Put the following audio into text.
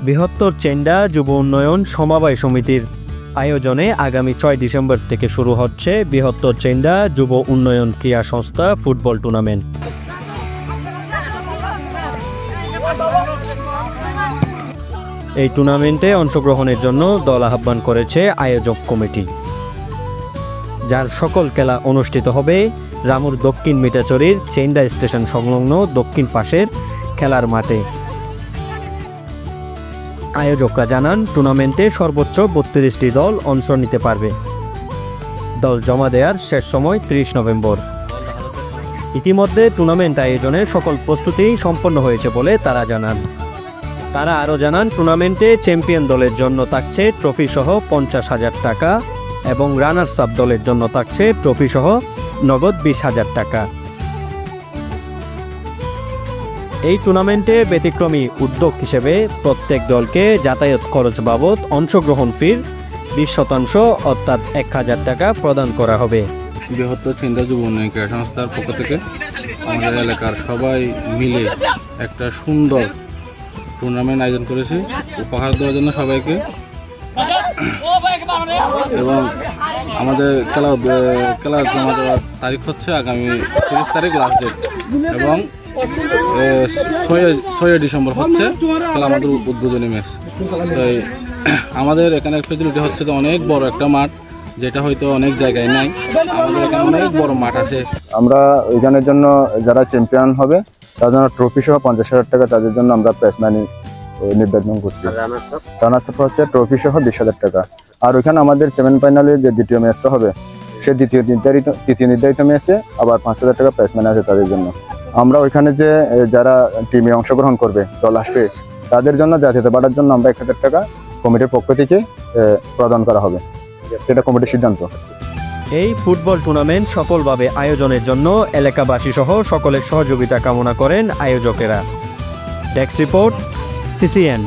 বৃহত্তর চেন্ডা যুব উন্নয়ন সমবায় সমিতির আয়োজনে আগামী 6 ডিসেম্বর থেকে শুরু হচ্ছে বৃহত্তর চেন্ডা যুব উন্নয়ন ক্রীড়া সংস্থা ফুটবল টুর্নামেন্ট। এই টুর্নামেন্টে অংশগ্রহণের জন্য দল আহ্বান করেছে আয়োজক কমিটি, যার সকল খেলা অনুষ্ঠিত হবে রামুর দক্ষিণ মিঠাচড়ির চেন্ডা স্টেশন সংলগ্ন দক্ষিণ পাশের খেলার মাঠে। আয়োজকরা জানান, টুর্নামেন্টে সর্বোচ্চ 32টি দল অংশ নিতে পারবে। দল জমা দেওয়ার শেষ সময় 30 নভেম্বর। ইতিমধ্যে টুর্নামেন্ট আয়োজনের সকল প্রস্তুতি সম্পন্ন হয়েছে বলে তারা জানান। তারা আরও জানান, টুর্নামেন্টে চ্যাম্পিয়ন দলের জন্য থাকছে ট্রফি সহ 50,000 টাকা এবং রানার্স আপ দলের জন্য থাকছে ট্রফি সহ নগদ 20,000 টাকা। এই টুর্নামেন্টে ব্যতিক্রমী উদ্যোগ হিসেবে প্রত্যেক দলকে যাতায়াত খরচ বাবদ অংশগ্রহণ ফির 20% অর্থাৎ 1,000 টাকা প্রদান করা হবে। বৃহত্তর চেন্ডা যুব উন্নয়ন ক্রীড়া সংস্থার পক্ষ থেকে আমাদের এলাকার সবাই মিলে একটা সুন্দর টুর্নামেন্ট আয়োজন করেছি উপহার দেওয়ার জন্য সবাইকে, এবং আমাদের খেলা জমা দেওয়ার তারিখ হচ্ছে আগামী 30 তারিখ লাস্ট ডেট, এবং 6 ডিসেম্বর হচ্ছে খেলা আমাদের উদ্বোধনী ম্যাচ। তো আমাদের এখানে ফেসিলিটি হচ্ছে তো অনেক বড় একটা মাঠ, যেটা হয়তো অনেক জায়গায় নাই। আমাদের এখানে অনেক বড় মাঠ আছে। আমরা ওইখানের জন্য যারা চ্যাম্পিয়ন হবে তার জন্য ট্রফি সহ 50,000 টাকা তাদের জন্য আমরা প্রাইজ মানি নির্ধারণ করছি। রানার্স আপ হচ্ছে ট্রফি সহ 20,000 টাকা। আর ওইখানে আমাদের সেমিফাইনালে যে দ্বিতীয় ম্যাচটা হবে, সে তৃতীয় নির্ধারিত ম্যাচে আবার 5,000 টাকা প্রাইজ মানি আছে তাদের জন্য। আমরা ওইখানে যে যারা টিমে অংশগ্রহণ করবে, দল আসবে, তাদের জন্য জাতীয়তা বাড়ার জন্য আমরা 1,000 টাকা কমিটির পক্ষ থেকে প্রদান করা হবে, সেটা কমিটির সিদ্ধান্ত। এই ফুটবল টুর্নামেন্ট সফলভাবে আয়োজনের জন্য এলাকাবাসী সহ সকলের সহযোগিতা কামনা করেন আয়োজকেরা। Desk report, CCN।